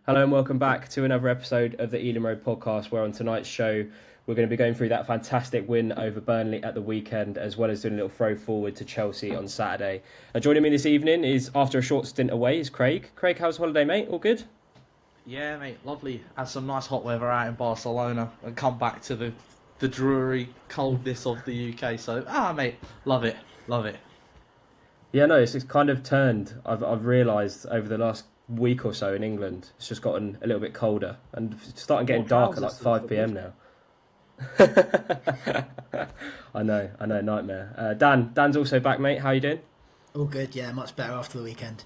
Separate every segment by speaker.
Speaker 1: Hello and welcome back to another episode of the Ealing Road podcast, where on tonight's show we're going to be going through that fantastic win over Burnley at the weekend, as well as doing a little throw forward to Chelsea on Saturday. Joining me this evening is, after a short stint away, is Craig. Craig, how's the holiday, mate? All good?
Speaker 2: Yeah, mate, lovely. Had some nice hot weather out in Barcelona and come back to the dreary coldness of the UK. So, mate, love it, love it.
Speaker 1: Yeah, no, it's kind of turned. I've realised over the last week or so in England, it's just gotten a little bit colder and it's starting getting
Speaker 2: More
Speaker 1: dark at like
Speaker 2: trousers to the
Speaker 1: 5 p.m.
Speaker 2: football.
Speaker 1: now. I know, nightmare. Dan's also back, mate. How you doing?
Speaker 3: All good, yeah, much better after the weekend.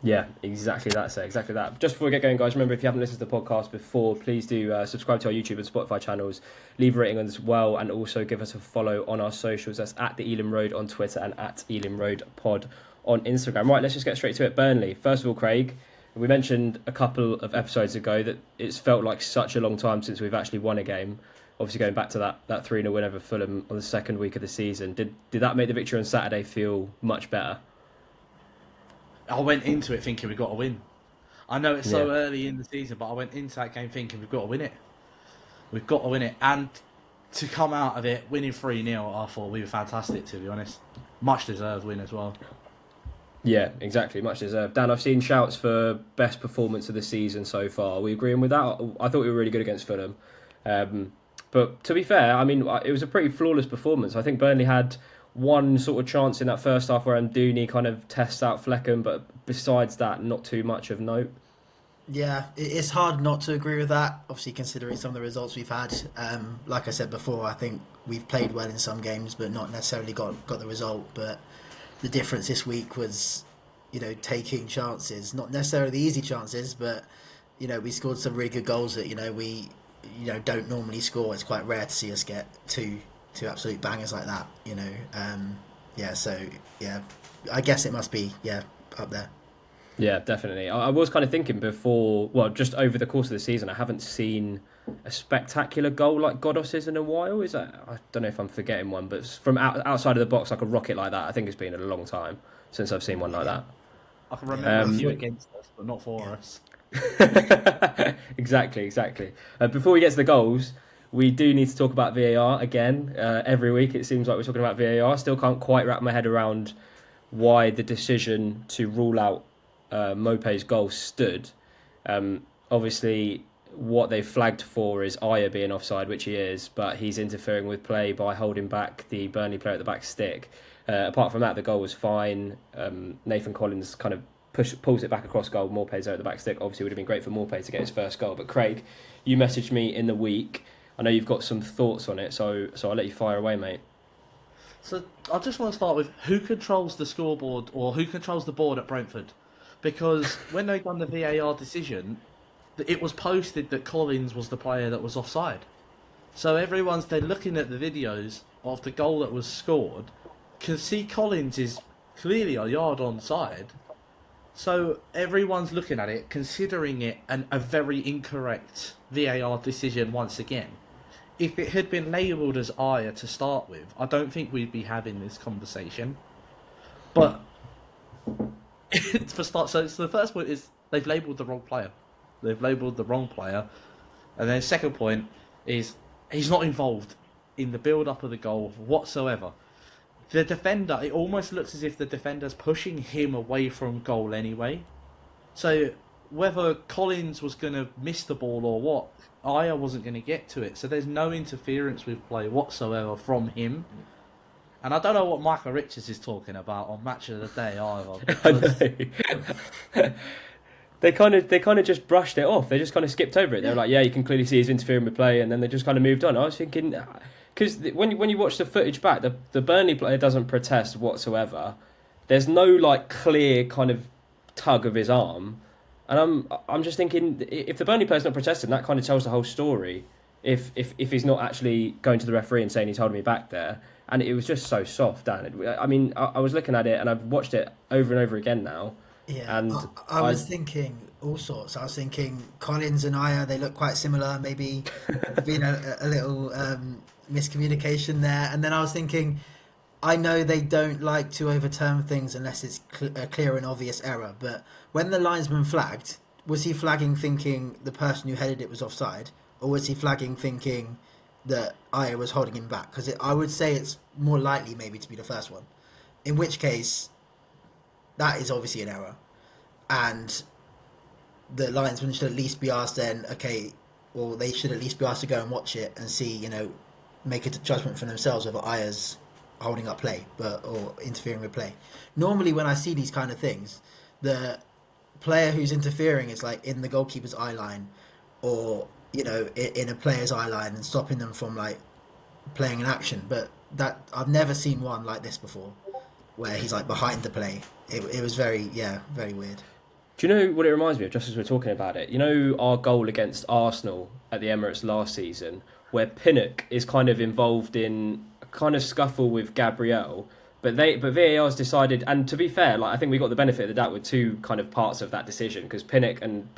Speaker 1: Yeah, exactly that, sir. Exactly that. Just before we get going, guys, remember if you haven't listened to the podcast before, please do subscribe to our YouTube and Spotify channels, leave a rating as well, and also give us a follow on our socials. That's at the Ealing Road on Twitter and at Ealing Road Pod on Instagram. Right, let's just get straight to it. Burnley. First of all, Craig, we mentioned a couple of episodes ago that it's felt like such a long time since we've actually won a game. Obviously, going back to that 3-0 win over Fulham on the second week of the season, did that make the victory on Saturday feel much better?
Speaker 2: I went into it thinking we've got to win. I know it's so
Speaker 1: Yeah.
Speaker 2: early in the season, but I went into that game thinking we've got to win it. We've got to win it. And to come out of it winning 3-0, I thought we were fantastic, to be honest. Much deserved win as well.
Speaker 1: Yeah, exactly. Much deserved. Dan, I've seen shouts for best performance of the season so far. Are we agreeing with that? I thought we were really good against Fulham. But to be fair, I mean, it was a pretty flawless performance. I think Burnley had one sort of chance in that first half where Amdouni kind of tests out Fleckham, but besides that, not too much of note.
Speaker 3: Yeah, it's hard not to agree with that, obviously considering some of the results we've had. Like I said before, I think we've played well in some games, but not necessarily got the result. But the difference this week was, taking chances, not necessarily the easy chances, but, we scored some really good goals that, we, don't normally score. It's quite rare to see us get two absolute bangers like that, So, yeah, I guess it must be, up there.
Speaker 1: Yeah, definitely. I was kind of thinking before, well, just over the course of the season, I haven't seen a spectacular goal like Godos's in a while. Is that? I don't know if I'm forgetting one, but from outside of the box, like a rocket like that, I think it's been a long time since I've seen one like that.
Speaker 2: I can remember a few against us, but not for us.
Speaker 1: Exactly. Before we get to the goals, we do need to talk about VAR again. Every week it seems like we're talking about VAR. Still can't quite wrap my head around why the decision to rule out Mope's goal stood. Obviously, what they flagged for is Aya being offside, which he is, but he's interfering with play by holding back the Burnley player at the back stick. Apart from that, the goal was fine. Nathan Collins kind of pulls it back across goal. Morpé's there at the back stick. Obviously, it would have been great for Morpé to get his first goal. But Craig, you messaged me in the week. I know you've got some thoughts on it, so I'll let you fire away, mate.
Speaker 2: So I just want to start with who controls the scoreboard or who controls the board at Brentford? Because when they done the VAR decision, it was posted that Collins was the player that was offside. So everyone's then looking at the videos of the goal that was scored, can see Collins is clearly a yard onside. So everyone's looking at it, considering it a very incorrect VAR decision once again. If it had been labelled as Aya to start with, I don't think we'd be having this conversation. But so the first point is they've labelled the wrong player. And then second point is he's not involved in the build-up of the goal whatsoever. The defender, it almost looks as if the defender's pushing him away from goal anyway. So whether Collins was going to miss the ball or what, Aya wasn't going to get to it. So there's no interference with play whatsoever from him. And I don't know what Michael Richards is talking about on Match of the Day either.
Speaker 1: I know. They kind of just brushed it off. They just kind of skipped over it. They were like, yeah, you can clearly see he's interfering with play, and then they just kind of moved on. I was thinking, because when you watch the footage back, the Burnley player doesn't protest whatsoever. There's no like clear kind of tug of his arm, and I'm just thinking, if the Burnley player's not protesting, that kind of tells the whole story. If he's not actually going to the referee and saying he's holding me back there, and it was just so soft, Dan. I mean, I was looking at it and I've watched it over and over again now.
Speaker 3: Yeah,
Speaker 1: And
Speaker 3: I was thinking all sorts. I was thinking Collins and Aya, they look quite similar. Maybe been a little miscommunication there. And then I was thinking, I know they don't like to overturn things unless it's a clear and obvious error. But when the linesman flagged, was he flagging thinking the person who headed it was offside, or was he flagging thinking that Aya was holding him back? Because I would say it's more likely maybe to be the first one. In which case, that is obviously an error, and the linesman should at least be asked then, okay, well, they should at least be asked to go and watch it and see, make a judgment for themselves whether Aya's holding up play, or interfering with play. Normally, when I see these kind of things, the player who's interfering is like in the goalkeeper's eye line, or in a player's eye line, and stopping them from like playing an action. But that I've never seen one like this before, where he's like behind the play. It was very weird.
Speaker 1: Do you know what it reminds me of, just as we're talking about it? You know our goal against Arsenal at the Emirates last season, where Pinnock is kind of involved in a kind of scuffle with Gabriel, but VAR's decided, and to be fair, like I think we got the benefit of the doubt with two kind of parts of that decision, because Pinnock and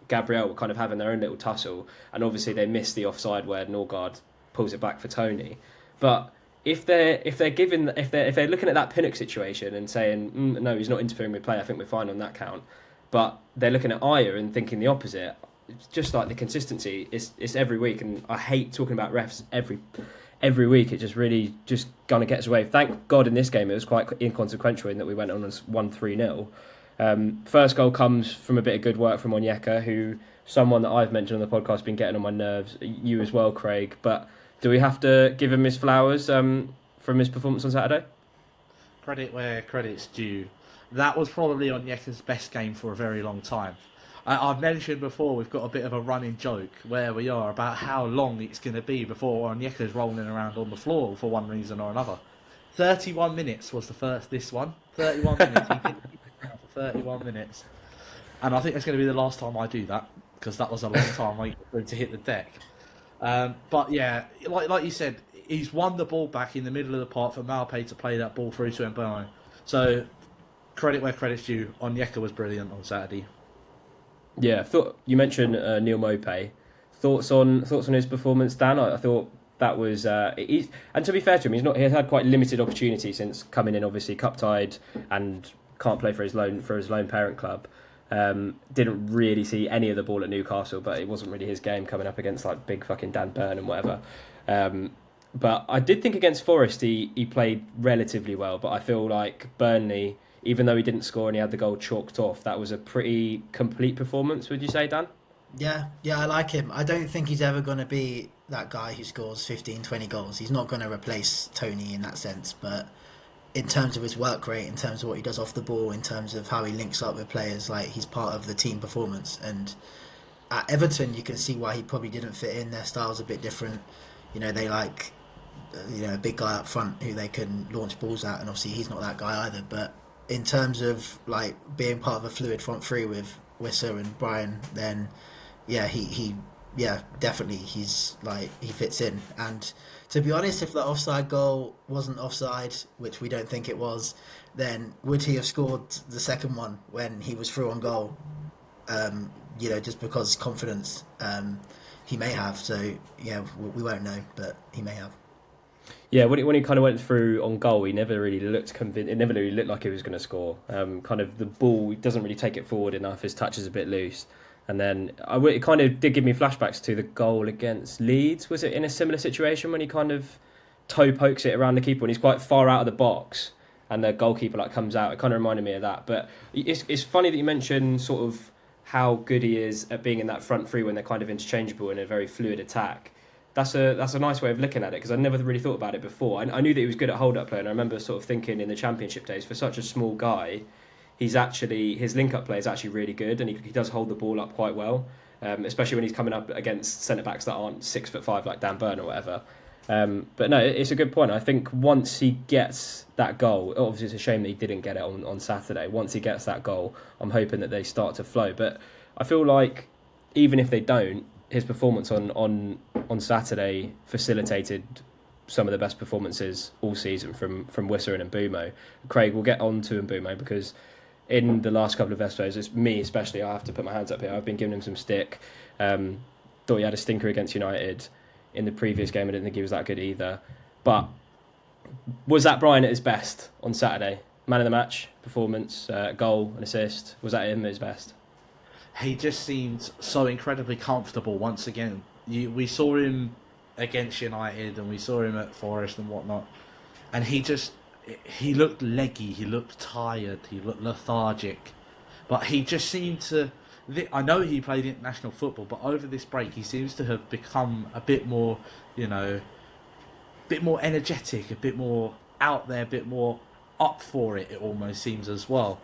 Speaker 1: Gabriel were kind of having their own little tussle, and obviously they missed the offside where Norgard pulls it back for Tony. But if they're looking at that Pinnock situation and saying no, he's not interfering with play, I think we're fine on that count. But they're looking at Aya and thinking the opposite. It's just like the consistency. It's every week, and I hate talking about refs every week. It just really just kind of gets away. Thank God in this game it was quite inconsequential in that we went on as 1-3-0. First goal comes from a bit of good work from Onyeka, who someone that I've mentioned on the podcast has been getting on my nerves. You as well, Craig. But do we have to give him his flowers from his performance on Saturday?
Speaker 2: Credit where credit's due. That was probably Onyeka's best game for a very long time. I've mentioned before we've got a bit of a running joke where we are about how long it's going to be before Onyeka's rolling around on the floor for one reason or another. 31 minutes was this one. 31 minutes. He did for 31 minutes. And I think it's going to be the last time I do that, because that was a long time waiting for him to hit the deck. But yeah, like you said, he's won the ball back in the middle of the park for Malpay to play that ball through to Mbeumo. So credit where credit's due. Onyeka was brilliant on Saturday.
Speaker 1: Yeah, thought you mentioned Neil Maupay. Thoughts on his performance, Dan? I thought that was and to be fair to him, he's had quite limited opportunity since coming in. Obviously, cup tied and can't play for his lone parent club. Didn't really see any of the ball at Newcastle, but it wasn't really his game coming up against like big fucking Dan Burn and whatever. But I did think against Forest he played relatively well, but I feel like Burnley, even though he didn't score and he had the goal chalked off, that was a pretty complete performance, would you say, Dan?
Speaker 3: Yeah, I like him. I don't think he's ever going to be that guy who scores 15, 20 goals. He's not going to replace Tony in that sense, but in terms of his work rate, in terms of what he does off the ball, in terms of how he links up with players, like he's part of the team performance. And at Everton, you can see why he probably didn't fit in. Their style's a bit different. They like a big guy up front who they can launch balls at, and obviously he's not that guy either. But in terms of like being part of a fluid front three with Wissa and Brian, then he definitely he fits in. And to be honest, if the offside goal wasn't offside, which we don't think it was, then would he have scored the second one when he was through on goal? Just because confidence, he may have. So yeah, we won't know, but he may have.
Speaker 1: Yeah, when he kind of went through on goal, he never really looked convinced. It never really looked like he was going to score. Kind of the ball, he doesn't really take it forward enough. His touch is a bit loose. And then it kind of did give me flashbacks to the goal against Leeds. Was it in a similar situation when he kind of toe pokes it around the keeper when he's quite far out of the box and the goalkeeper comes out? It kind of reminded me of that. But it's funny that you mentioned sort of how good he is at being in that front three when they're kind of interchangeable in a very fluid attack. That's a nice way of looking at it, because I never really thought about it before. I knew that he was good at hold-up play, and I remember sort of thinking in the Championship days, for such a small guy, his link-up play is actually really good, and he does hold the ball up quite well, especially when he's coming up against centre-backs that aren't 6'5" like Dan Burn or whatever. But no, it's a good point. I think once he gets that goal, obviously it's a shame that he didn't get it on Saturday. Once he gets that goal, I'm hoping that they start to flow. But I feel like even if they don't, his performance on Saturday facilitated some of the best performances all season from Wissa and Mbeumo. Craig, we'll get on to Mbeumo, because in the last couple of episodes, it's me especially, I have to put my hands up here. I've been giving him some stick. Thought he had a stinker against United. In the previous game, I didn't think he was that good either. But was that Brian at his best on Saturday? Man of the match, performance, goal, and assist. Was that him at his best?
Speaker 2: he just seemed so incredibly comfortable once again. We saw him against United and we saw him at Forest and whatnot, and he looked leggy, he looked tired, he looked lethargic, but he just seemed to. I know he played international football, but over this break he seems to have become a bit more, a bit more energetic, a bit more out there, a bit more up for it. It almost seems as well.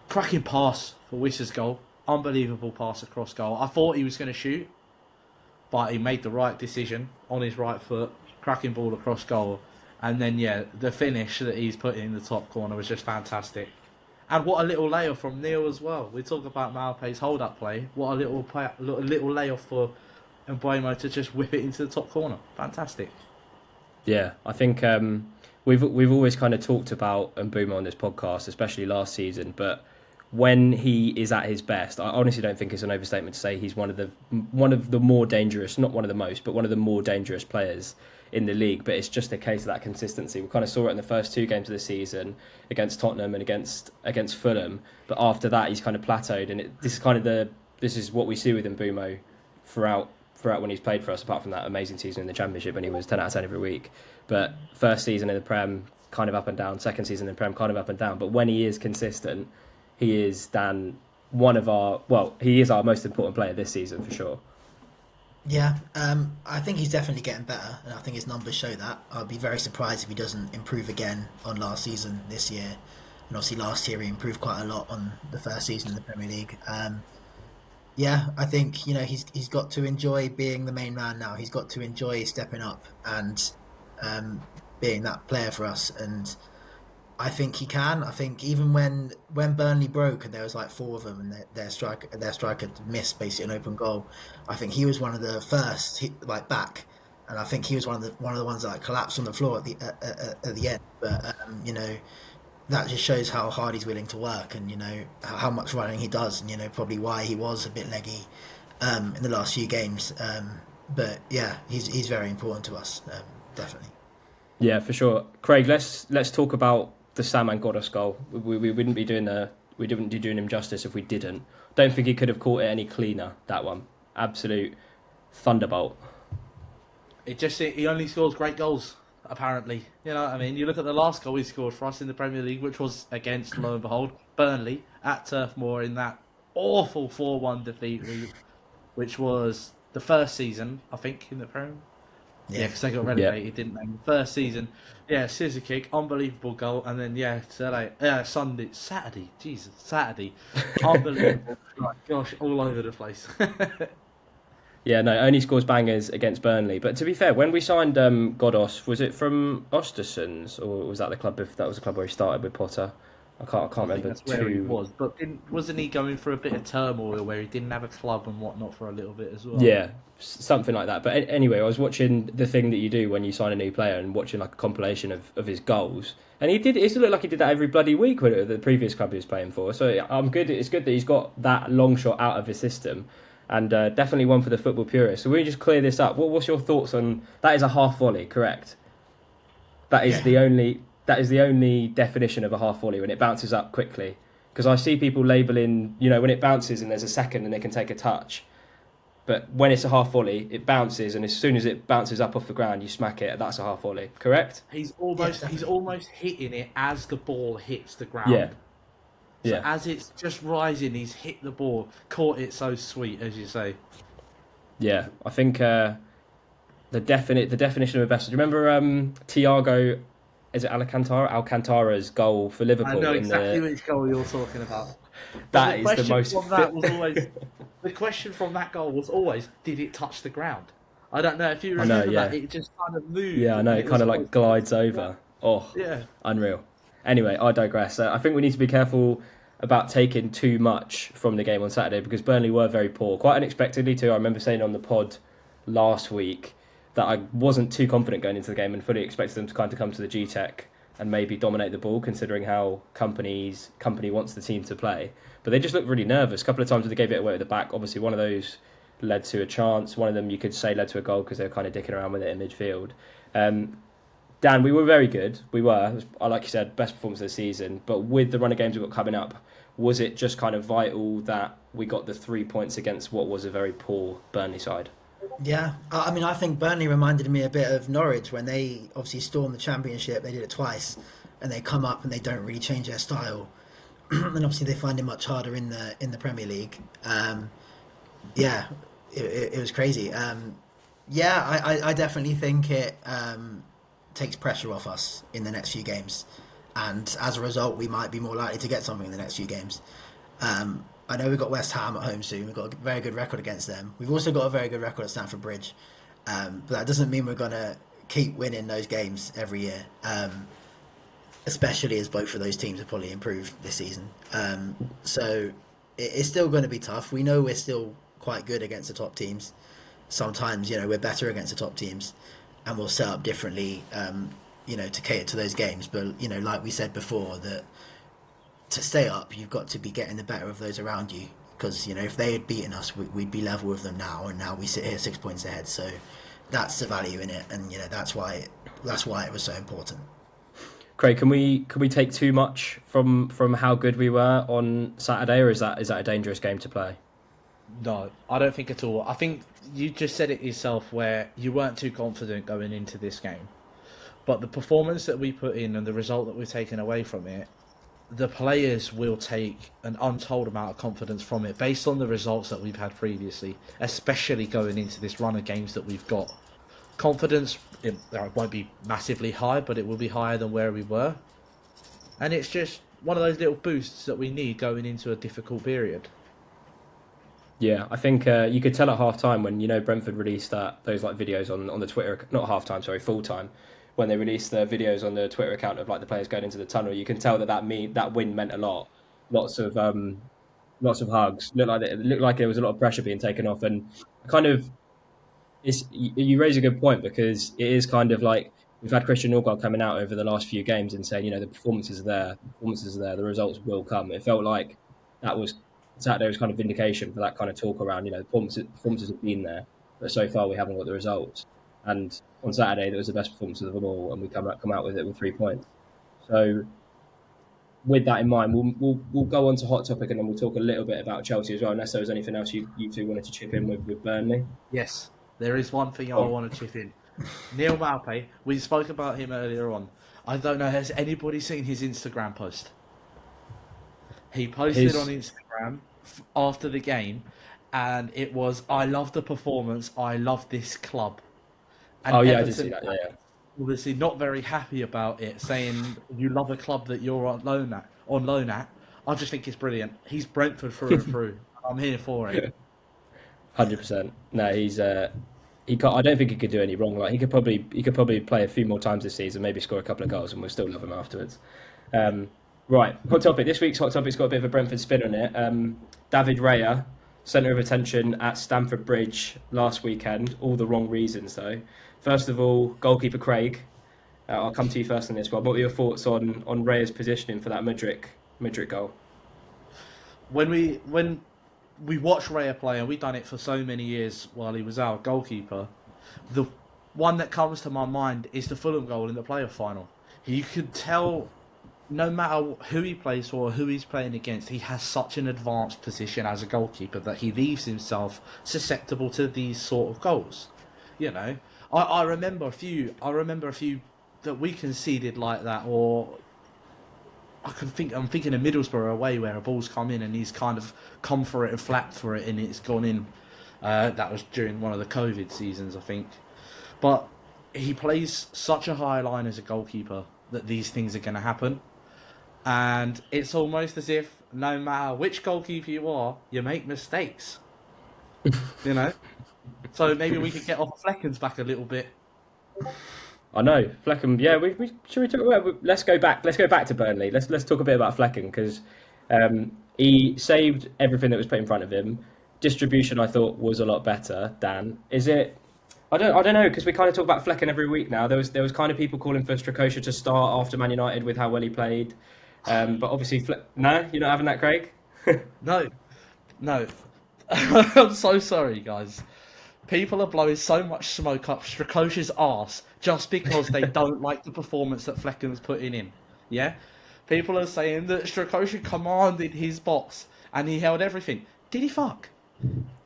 Speaker 2: Cracking pass for Wissa's goal. Unbelievable pass across goal. I thought he was going to shoot, but he made the right decision on his right foot. Cracking ball across goal. And then, the finish that he's put in the top corner was just fantastic. And what a little layoff from Neil as well. We talk about Malpe's hold-up play. What a little layoff for Mbuemo to just whip it into the top corner. Fantastic.
Speaker 1: Yeah, I think we've always kind of talked about Mbuemo on this podcast, especially last season, but when he is at his best, I honestly don't think it's an overstatement to say he's one of the more dangerous, not one of the most, but one of the more dangerous players in the league. But it's just a case of that consistency. We kind of saw it in the first two games of the season against Tottenham and against Fulham, but after that he's kind of plateaued, and this is what we see with Mbuemo throughout when he's played for us, apart from that amazing season in the Championship when he was 10 out of 10 every week. But first season in the Prem, kind of up and down. Second season in the Prem, kind of up and down. But when he is consistent, he is he is our most important player this season for sure.
Speaker 3: Yeah, I think he's definitely getting better, and I think his numbers show that. I'd be very surprised if he doesn't improve again on last season this year. And obviously last year he improved quite a lot on the first season in the Premier League. Yeah, I think he's got to enjoy being the main man now. He's got to enjoy stepping up and being that player for us. And I think he can. I think even when Burnley broke and there was like four of them and their striker missed basically an open goal, I think he was one of the first back, and I think he was one of the ones that collapsed on the floor at the end. But that just shows how hard he's willing to work, and how much running he does, and probably why he was a bit leggy in the last few games. But yeah, he's very important to us, definitely.
Speaker 1: Yeah, for sure. Craig, let's talk about the Saman Ghoddos goal. We wouldn't be doing him justice if we didn't. Don't think he could have caught it any cleaner, that one. Absolute thunderbolt.
Speaker 2: He only scores great goals, apparently. You look at the last goal he scored for us in the Premier League, which was against, lo and behold, Burnley at Turf Moor in that awful 4-1 defeat, which was the first season, I think, in the Premier. Yeah, because they got relegated, didn't they? The first season, scissor kick, unbelievable goal, and then Saturday, unbelievable. Gosh, all over the place.
Speaker 1: Yeah, no, only scores bangers against Burnley. But to be fair, when we signed Ghoddos, was it from Östersunds, or was that the club? If that was the club where he started with Potter, I can't remember.
Speaker 2: That's where he was, but wasn't he going through a bit of turmoil where he didn't have a club and whatnot for a little bit as well?
Speaker 1: Yeah, something like that. But anyway, I was watching the thing that you do when you sign a new player and watching like a compilation of his goals, and it looked like he did that every bloody week with the previous club he was playing for. So I'm good. It's good that he's got that long shot out of his system, and definitely one for the football purists. So we just clear this up. What's your thoughts on that? Is a half volley, correct? That is the only definition of a half volley, when it bounces up quickly. Because I see people labelling, when it bounces and there's a second and they can take a touch. But when it's a half volley, it bounces, and as soon as it bounces up off the ground, you smack it. That's a half volley, correct?
Speaker 2: He's almost hitting it as the ball hits the ground. So as it's just rising, he's hit the ball, caught it so sweet, as you say.
Speaker 1: Yeah, I think the definition of a best. Do you remember Thiago? Is it Alcantara's goal for Liverpool?
Speaker 2: I know exactly which goal you're talking about.
Speaker 1: That is the most.
Speaker 2: The question from that goal was always, did it touch the ground? I don't know if you remember that. It just kind of moved.
Speaker 1: Yeah, I know. It kind of like glides over. Oh, yeah, unreal. Anyway, I digress. I think we need to be careful about taking too much from the game on Saturday, because Burnley were very poor, quite unexpectedly too. I remember saying on the pod last week that I wasn't too confident going into the game and fully expected them to kind of come to the G-Tech and maybe dominate the ball, considering how company wants the team to play. But they just looked really nervous. A couple of times they gave it away at the back. Obviously, one of those led to a chance. One of them you could say led to a goal because they were kind of dicking around with it in midfield. Dan, we were very good. We were, like you said, best performance of the season. But with the run of games we've got coming up, was it just kind of vital that we got the 3 points against what was a very poor Burnley side?
Speaker 3: Yeah, I mean, I think Burnley reminded me a bit of Norwich when they obviously stormed the Championship. They did it twice, and they come up and they don't really change their style. And obviously they find it much harder in the Premier League. Yeah, it was crazy. Yeah, I definitely think it takes pressure off us in the next few games, and as a result, we might be more likely to get something in the next few games. I know we've got West Ham at home soon. We've got a very good record against them. We've also got a very good record at Stamford Bridge, but that doesn't mean we're going to keep winning those games every year. Especially as both of those teams have probably improved this season. So it's still going to be tough. We know we're still quite good against the top teams. Sometimes, we're better against the top teams, and we'll set up differently, to cater to those games. But, like we said before, that to stay up, you've got to be getting the better of those around you. Because, if they had beaten us, we'd be level with them now, and now we sit here 6 points ahead. So that's the value in it, and, that's why it was so important.
Speaker 1: Craig, can we take too much from how good we were on Saturday, or is that a dangerous game to play?
Speaker 2: No, I don't think at all. I think you just said it yourself where you weren't too confident going into this game. But the performance that we put in and the result that we've taken away from it, the players will take an untold amount of confidence from it based on the results that we've had previously, especially going into this run of games that we've got. Confidence, it won't be massively high, but it will be higher than where we were. And it's just one of those little boosts that we need going into a difficult period.
Speaker 1: Yeah, I think you could tell at half time when Brentford released those videos on the Twitter, not half time, sorry, full time, when they released the videos on the Twitter account of the players going into the tunnel. You can tell that win meant a lot. Lots of hugs. It looked like there was a lot of pressure being taken off, and kind of you raise a good point, because it is kind of like we've had Christian Norgard coming out over the last few games and saying the performances are there, the results will come. It felt like that was Saturday was kind of vindication for that kind of talk around, performances have been there, but so far we haven't got the results. And on Saturday, that was the best performance of them all, and we come out with it with 3 points. So, with that in mind, we'll go on to Hot Topic, and then we'll talk a little bit about Chelsea as well, unless there was anything else you two wanted to chip in with Burnley.
Speaker 2: Yes, there is one thing I want to chip in. Neil Maupay, we spoke about him earlier on. I don't know, has anybody seen his Instagram post? He posted on Instagram after the game, and it was, "I love the performance, I love this club." And
Speaker 1: I did see that, yeah.
Speaker 2: Obviously not very happy about it, saying you love a club that you're on loan at. I just think it's brilliant. He's Brentford through and through. I'm here for it.
Speaker 1: 100%. No, he's he can't, I don't think he could do any wrong. He could probably play a few more times this season, maybe score a couple of goals, and we'll still love him afterwards. Right, Hot Topic. This week's Hot Topic's got a bit of a Brentford spin on it. David Raya, centre of attention at Stamford Bridge last weekend. All the wrong reasons, though. First of all, goalkeeper Craig. I'll come to you first on this one. What were your thoughts on Raya's positioning for that Madrid goal?
Speaker 2: When we watch Raya play, and we've done it for so many years while he was our goalkeeper, the one that comes to my mind is the Fulham goal in the playoff final. You could tell, no matter who he plays for or who he's playing against, he has such an advanced position as a goalkeeper that he leaves himself susceptible to these sort of goals. I remember a few that we conceded like that, or I'm thinking of Middlesbrough away where a ball's come in and he's kind of come for it and flapped for it and it's gone in. That was during one of the COVID seasons, I think. But he plays such a high line as a goalkeeper that these things are going to happen. And it's almost as if no matter which goalkeeper you are, you make mistakes. So maybe we could get off Flecken's back a little bit.
Speaker 1: I know Flecken. Yeah, should we talk about? Let's go back to Burnley. Let's talk a bit about Flecken, because he saved everything that was put in front of him. Distribution, I thought, was a lot better. Dan, is it? I don't know, because we kind of talk about Flecken every week now. There was kind of people calling for Strakosha to start after Man United with how well he played, but obviously, no, you're not having that, Craig.
Speaker 2: No. I'm so sorry, guys. People are blowing so much smoke up Strakosha's arse just because they don't like the performance that Flecken's putting in. Yeah? People are saying that Strakosha commanded his box and he held everything. Did he fuck?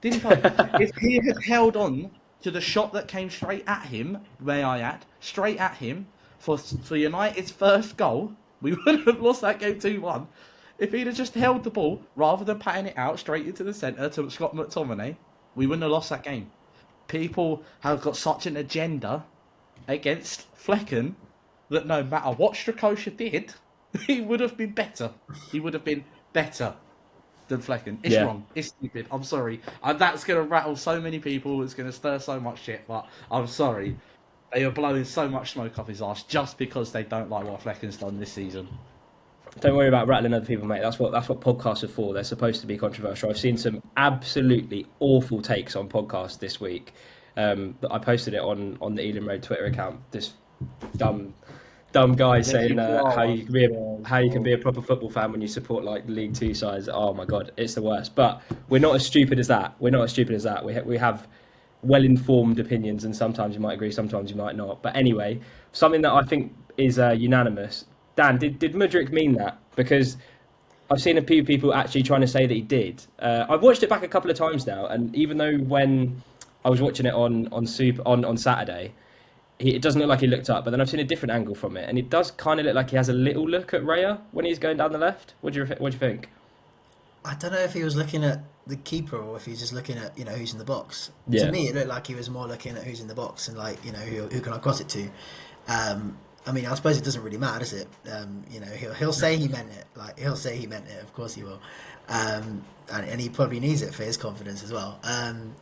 Speaker 2: Did he fuck? If he had held on to the shot that came straight at him, may I add, straight at him, for United's first goal, we would have lost that game 2-1. If he'd have just held the ball, rather than patting it out straight into the centre to Scott McTominay, we wouldn't have lost that game. People have got such an agenda against Flecken that no matter what Strakosha did, he would have been better. He would have been better than Flecken. It's wrong. It's stupid. I'm sorry. And that's going to rattle so many people. It's going to stir so much shit. But I'm sorry. They are blowing so much smoke up his arse just because they don't like what Flecken's done this season.
Speaker 1: Don't worry about rattling other people, mate. That's what podcasts are for. They're supposed to be controversial. I've seen some absolutely awful takes on podcasts this week. I posted it on the Ealing Road Twitter account. This dumb guy saying how you can be a proper football fan when you support like League Two sides. Oh my god, it's the worst. But we're not as stupid as that. We have well-informed opinions, and sometimes you might agree, sometimes you might not. But anyway, something that I think is unanimous. Dan, did Mudryk mean that? Because I've seen a few people actually trying to say that he did. I've watched it back a couple of times now, and even though when I was watching it on Saturday, it doesn't look like he looked up, but then I've seen a different angle from it, and it does kind of look like he has a little look at Raya when he's going down the left. What do you think?
Speaker 3: I don't know if he was looking at the keeper or if he was just looking at who's in the box.
Speaker 1: Yeah.
Speaker 3: To me, it looked like he was more looking at who's in the box and like who can I cross it to. I mean, I suppose it doesn't really matter, does it? He'll say he meant it. Like he'll say he meant it. Of course he will, and he probably needs it for his confidence as well. I'm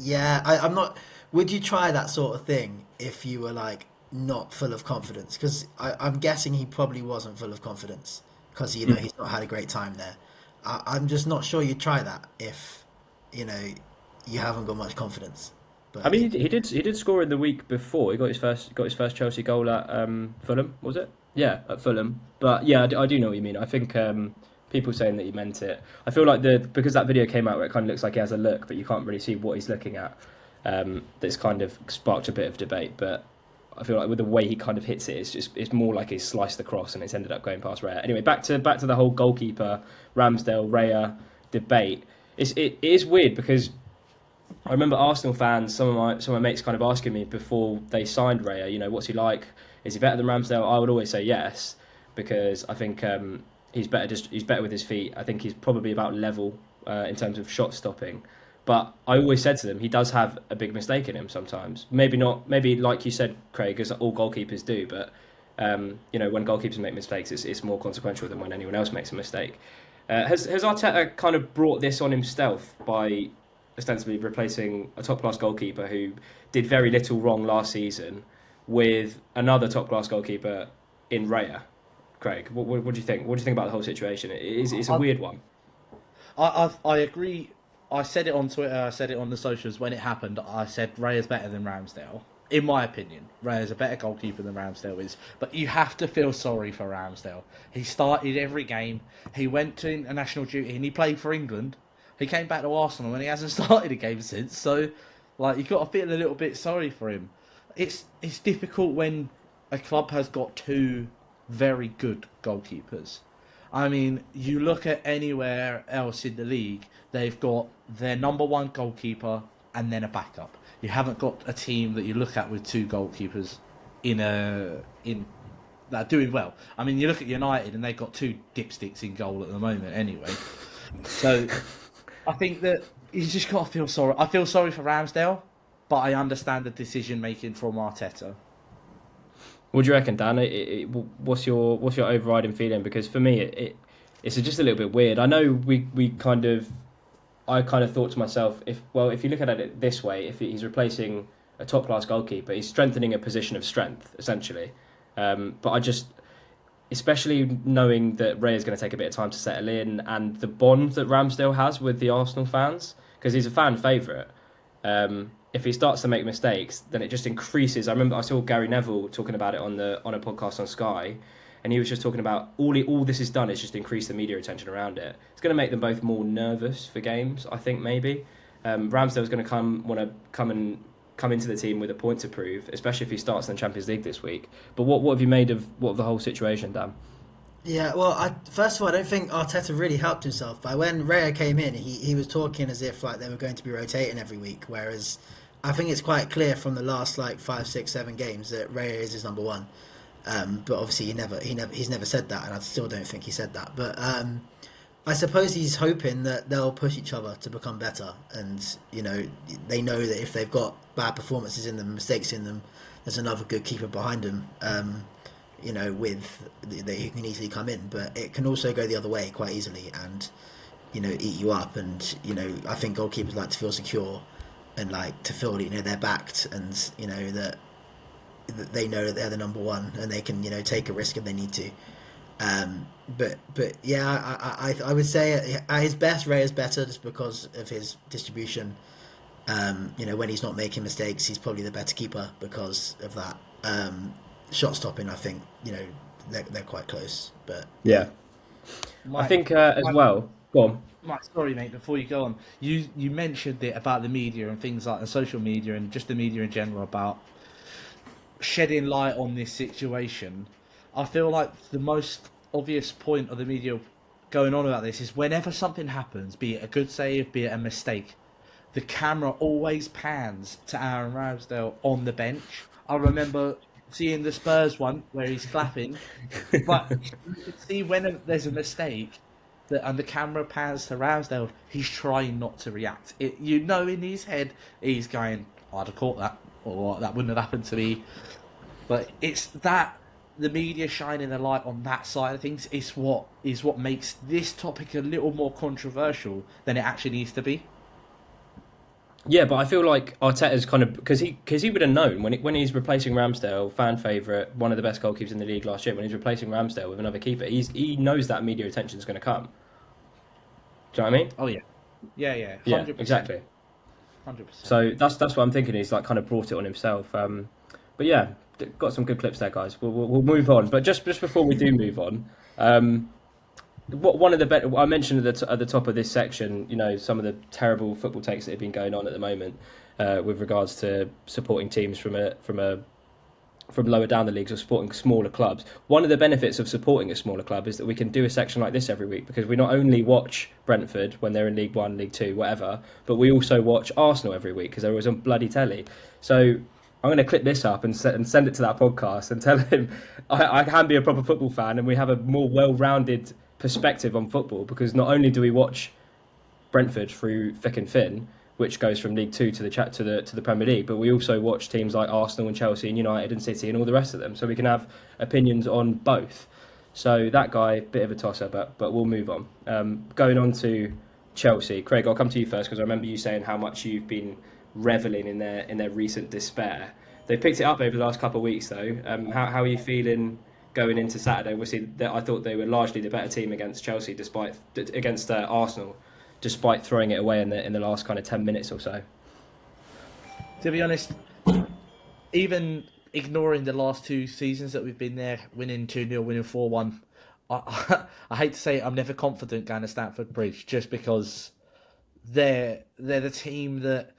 Speaker 3: not. Would you try that sort of thing if you were like not full of confidence? Because I'm guessing he probably wasn't full of confidence because he's not had a great time there. I'm just not sure you'd try that if you haven't got much confidence. But
Speaker 1: I mean, he did score in the week before. He got his first Chelsea goal at Fulham, was it? Yeah, at Fulham. But yeah, I do know what you mean. I think people saying that he meant it. I feel like because that video came out where it kind of looks like he has a look, but you can't really see what he's looking at. That's kind of sparked a bit of debate. But I feel like with the way he kind of hits it, it's more like he's sliced the cross and it's ended up going past Raya. Anyway, back to the whole goalkeeper Ramsdale Raya debate. It is weird because I remember Arsenal fans, some of my mates kind of asking me before they signed Raya, what's he like? Is he better than Ramsdale? I would always say yes, because I think he's better with his feet. I think he's probably about level in terms of shot stopping. But I always said to them, he does have a big mistake in him sometimes. Maybe like you said, Craig, as all goalkeepers do, but when goalkeepers make mistakes, it's more consequential than when anyone else makes a mistake. Has Arteta kind of brought this on himself by ostensibly replacing a top-class goalkeeper who did very little wrong last season with another top-class goalkeeper in Raya? Craig, what do you think? What do you think about the whole situation? It's a weird one.
Speaker 2: I agree. I said it on Twitter, I said it on the socials when it happened. I said Raya's better than Ramsdale. In my opinion, Raya's a better goalkeeper than Ramsdale is. But you have to feel sorry for Ramsdale. He started every game. He went to international duty and he played for England. He came back to Arsenal and he hasn't started a game since. So, you've got to feel a little bit sorry for him. It's difficult when a club has got two very good goalkeepers. I mean, you look at anywhere else in the league, they've got their number one goalkeeper and then a backup. You haven't got a team that you look at with two goalkeepers that are doing well. I mean, you look at United and they've got two dipsticks in goal at the moment anyway. So I think that he's just got to feel sorry. I feel sorry for Ramsdale, but I understand the decision making from Arteta.
Speaker 1: What do you reckon, Dan? What's your overriding feeling? Because for me, it's just a little bit weird. I know I kind of thought to myself, if you look at it this way, if he's replacing a top class goalkeeper, he's strengthening a position of strength essentially. But I just, especially knowing that Ray is going to take a bit of time to settle in, and the bond that Ramsdale has with the Arsenal fans, because he's a fan favourite. If he starts to make mistakes, then it just increases. I remember I saw Gary Neville talking about it on a podcast on Sky, and he was just talking about all this has done is just increase the media attention around it. It's going to make them both more nervous for games, I think, maybe. Ramsdale's going to come into the team with a point to prove, especially if he starts in the Champions League this week. But what have you made of the whole situation, Dan?
Speaker 3: Yeah, well, first of all, I don't think Arteta really helped himself. By when Raya came in, he was talking as if like they were going to be rotating every week, whereas I think it's quite clear from the last like 5, 6, 7 games that Raya is his number one. But obviously, he's never said that, and I still don't think he said that. But I suppose he's hoping that they'll push each other to become better, and they know that if they've got bad performances in them, mistakes in them, there's another good keeper behind them. With that he can easily come in, but it can also go the other way quite easily, and eat you up. And I think goalkeepers like to feel secure and like to feel that they're backed, and that they know that they're the number one and they can take a risk if they need to. But yeah, I would say at his best, Ray is better just because of his distribution. When he's not making mistakes, he's probably the better keeper because of that. Shot stopping, I think they're quite close. But
Speaker 1: Yeah, I
Speaker 2: Mike,
Speaker 1: think as well. Go on.
Speaker 2: Mike, sorry, mate. Before you go on, you mentioned it about the media and things like the social media and just the media in general about shedding light on this situation. I feel like the most obvious point of the media going on about this is whenever something happens, be it a good save, be it a mistake, the camera always pans to Aaron Ramsdale on the bench. I remember seeing the Spurs one where he's clapping, but you can see when there's a mistake and the camera pans to Ramsdale, he's trying not to react. In his head, he's going, I'd have caught that, or that wouldn't have happened to me. But it's that the media shining a light on that side of things is what makes this topic a little more controversial than it actually needs to be.
Speaker 1: Yeah, but I feel like Arteta's kind of because he would have known when he's replacing Ramsdale, fan favourite, one of the best goalkeepers in the league last year. When he's replacing Ramsdale with another keeper, he knows that media attention is going to come. Do you know what I mean?
Speaker 2: Oh yeah, yeah,
Speaker 1: Yeah,
Speaker 2: 100%,
Speaker 1: exactly.
Speaker 2: 100%.
Speaker 1: So that's what I'm thinking. He's like kind of brought it on himself. But yeah, got some good clips there, guys. We'll move on. But just before we do move on, one of the better I mentioned at the top of this section, some of the terrible football takes that have been going on at the moment with regards to supporting teams from lower down the leagues or supporting smaller clubs. One of the benefits of supporting a smaller club is that we can do a section like this every week because we not only watch Brentford when they're in League One, League Two, whatever, but we also watch Arsenal every week because they're always on bloody telly. So I'm going to clip this up and send it to that podcast and tell him I can be a proper football fan and we have a more well-rounded perspective on football because not only do we watch Brentford through thick and thin, which goes from League Two to the Premier League, but we also watch teams like Arsenal and Chelsea and United and City and all the rest of them, so we can have opinions on both. So that guy, bit of a tosser, but we'll move on. Going on to Chelsea, Craig, I'll come to you first because I remember you saying how much you've been reveling in their recent despair. They picked it up over the last couple of weeks, though. How are you feeling going into Saturday? Obviously, I thought they were largely the better team against Chelsea, against Arsenal, despite throwing it away in the last kind of 10 minutes or so.
Speaker 2: To be honest, even ignoring the last two seasons that we've been there, winning 2-0, winning 4-1, I hate to say it, I'm never confident going to Stamford Bridge just because they're the team that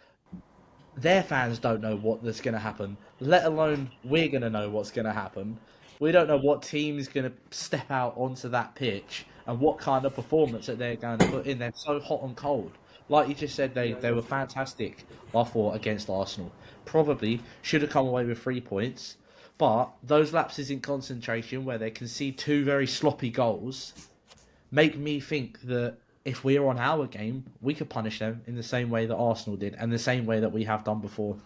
Speaker 2: their fans don't know what's going to happen, let alone we're going to know what's going to happen. We don't know what team's going to step out onto that pitch and what kind of performance that they're going to put in. They're so hot and cold. Like you just said, they were fantastic, I thought, against Arsenal. Probably should have come away with 3 points. But those lapses in concentration where they concede 2 very sloppy goals make me think that if we're on our game, we could punish them in the same way that Arsenal did and the same way that we have done before.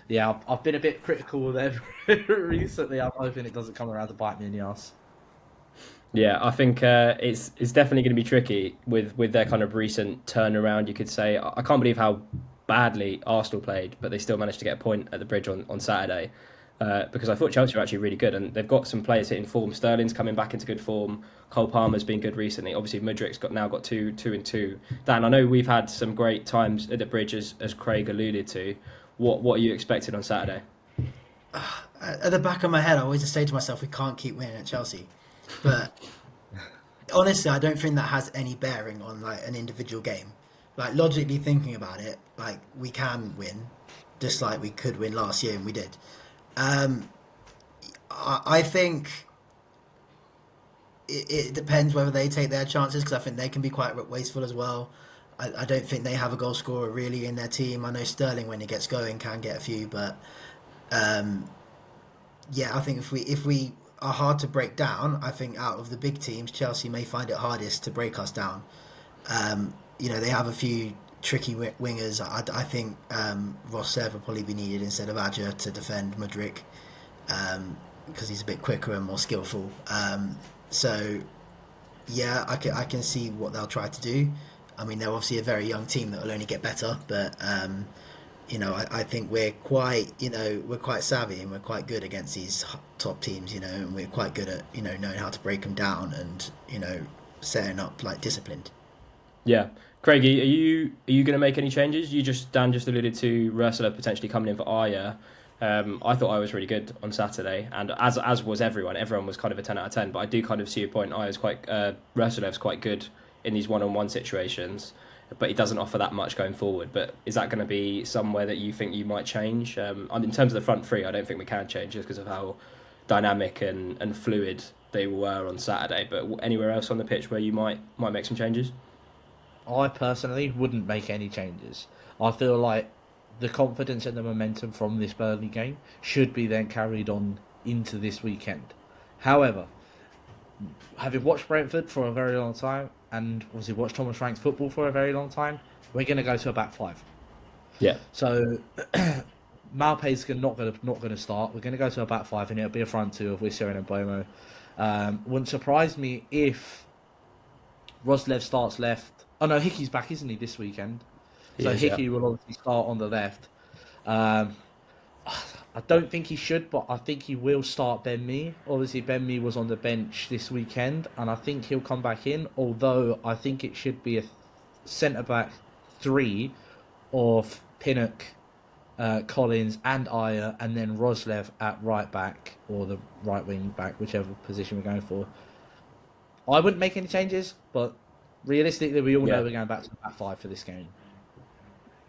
Speaker 2: Yeah, I've been a bit critical of them recently. I'm hoping it doesn't come around to bite me in the arse.
Speaker 1: Yeah, I think it's definitely going to be tricky with their kind of recent turnaround, you could say. I can't believe how badly Arsenal played, but they still managed to get a point at the Bridge on Saturday. Because I thought Chelsea were actually really good, and they've got some players hitting form. Sterling's coming back into good form. Cole Palmer's been good recently. Obviously, Mudrik's now got 2-2. Dan, I know we've had some great times at the Bridge, as Craig alluded to. What are you expecting on Saturday?
Speaker 3: At the back of my head, I always say to myself, we can't keep winning at Chelsea. But honestly, I don't think that has any bearing on like an individual game. Like logically thinking about it, like we can win, just like we could win last year, and we did. I think it depends whether they take their chances, because I think they can be quite wasteful as well. I don't think they have a goal scorer really in their team. I know Sterling, when he gets going, can get a few, but um, yeah, I think if we are hard to break down, I think out of the big teams, Chelsea may find it hardest to break us down. They have a few tricky wingers. I think Rossler will probably be needed instead of Adja to defend Mudryk, because he's a bit quicker and more skillful. So yeah, I can see what they'll try to do. I mean, they're obviously a very young team that will only get better, but I think we're quite savvy and we're quite good against these top teams, and we're quite good at knowing how to break them down and setting up like disciplined.
Speaker 1: Yeah. Craigie, are you going to make any changes? Dan just alluded to Ursula potentially coming in for Aya. I thought I was really good on Saturday, and as was everyone. Everyone was kind of a 10 out of 10, but I do kind of see your point. Ursulev's quite good in these one-on-one situations, but he doesn't offer that much going forward. But is that going to be somewhere that you think you might change? In terms of the front three, I don't think we can change just because of how dynamic and fluid they were on Saturday. But anywhere else on the pitch where you might make some changes?
Speaker 2: I personally wouldn't make any changes. I feel like the confidence and the momentum from this Burnley game should be then carried on into this weekend. However, having watched Brentford for a very long time and obviously watched Thomas Frank's football for a very long time, we're going to go to a back five.
Speaker 1: Yeah.
Speaker 2: So Malpe's not going to start. We're going to go to a back five, and it'll be a front two of Wisser and Bomo. Wouldn't surprise me if Roslev starts left. Oh no, Hickey's back, isn't he, this weekend? So Hickey will obviously start on the left. I don't think he should, but I think he will start Ben Mee. Obviously, Ben Mee was on the bench this weekend, and I think he'll come back in, although I think it should be a centre-back three of Pinnock, Collins and Aya, and then Roslev at right back, or the right wing back, whichever position we're going for. I wouldn't make any changes, but realistically, we all know we're going back to the back five for this game.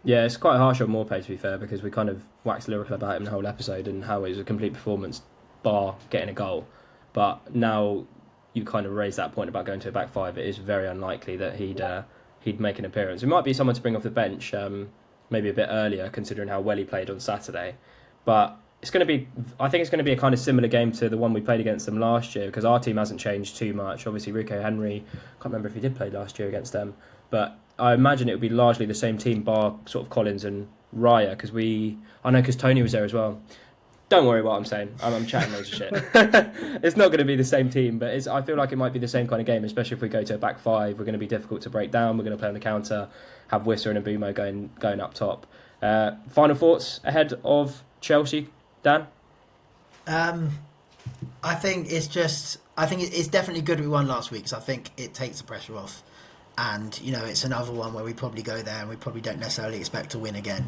Speaker 1: Yeah, it's quite harsh on Morpay, to be fair, because we kind of waxed lyrical about him the whole episode and how it was a complete performance, bar getting a goal. But now you kind of raise that point about going to a back five. It is very unlikely that he'd make an appearance. It might be someone to bring off the bench, maybe a bit earlier, considering how well he played on Saturday. But I think it's going to be a kind of similar game to the one we played against them last year, because our team hasn't changed too much. Obviously, Rico Henry, can't remember if he did play last year against them, but I imagine it would be largely the same team, bar sort of Collins and Raya, because Tony was there as well. Don't worry what I'm saying. I'm chatting loads of shit. It's not going to be the same team, but I feel like it might be the same kind of game, especially if we go to a back five. We're going to be difficult to break down. We're going to play on the counter, have Wisser and Mbumo going up top. Final thoughts ahead of Chelsea, Dan?
Speaker 3: I think it's definitely good we won last week, so I think it takes the pressure off. And, it's another one where we probably go there and we probably don't necessarily expect to win again.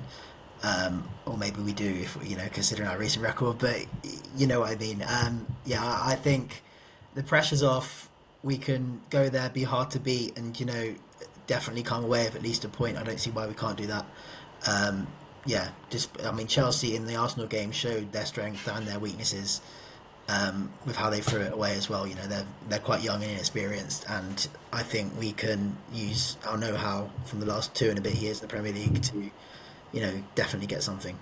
Speaker 3: Or maybe we do, if considering our recent record. But you know what I mean. I think the pressure's off. We can go there, be hard to beat, and, definitely come away with at least a point. I don't see why we can't do that. Chelsea in the Arsenal game showed their strength and their weaknesses. With how they threw it away as well. They're quite young and inexperienced, and I think we can use our know-how from the last 2 and a bit years in the Premier League to, definitely get something.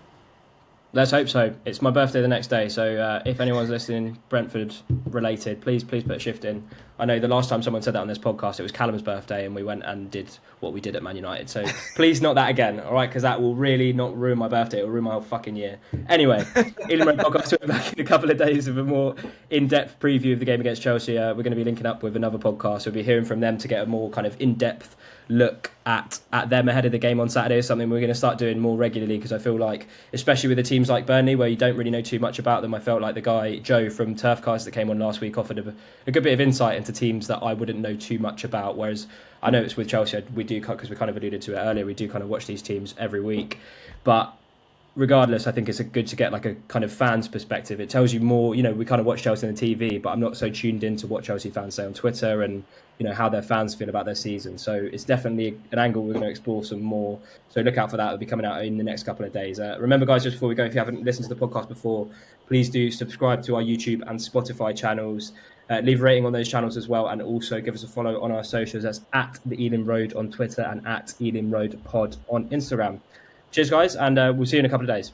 Speaker 1: Let's hope so. It's my birthday the next day, so if anyone's listening, Brentford related, please put a shift in. I know the last time someone said that on this podcast, it was Callum's birthday, and we went and did what we did at Man United. So please not that again, all right? Because that will really not ruin my birthday. It will ruin my whole fucking year. Anyway, Ealing Road Podcast, we'll be back in a couple of days with a more in-depth preview of the game against Chelsea. We're going to be linking up with another podcast. We'll be hearing from them to get a more kind of in-depth look at them ahead of the game on Saturday. Is something we're going to start doing more regularly, because I feel like, especially with the teams like Burnley, where you don't really know too much about them, I felt like the guy Joe from Turfcast that came on last week offered a good bit of insight into teams that I wouldn't know too much about, whereas I know it's with Chelsea, we do, because we kind of alluded to it earlier, we do kind of watch these teams every week. But regardless, I think it's good to get like a kind of fan's perspective. It tells you more, we kind of watch Chelsea on the TV, but I'm not so tuned into what Chelsea fans say on Twitter and, how their fans feel about their season. So it's definitely an angle we're going to explore some more. So look out for that. It'll be coming out in the next couple of days. Remember, guys, just before we go, if you haven't listened to the podcast before, please do subscribe to our YouTube and Spotify channels. Leave a rating on those channels as well, and also give us a follow on our socials. That's at the Ealing Road on Twitter and at Ealing Road Pod on Instagram. Cheers, guys, and we'll see you in a couple of days.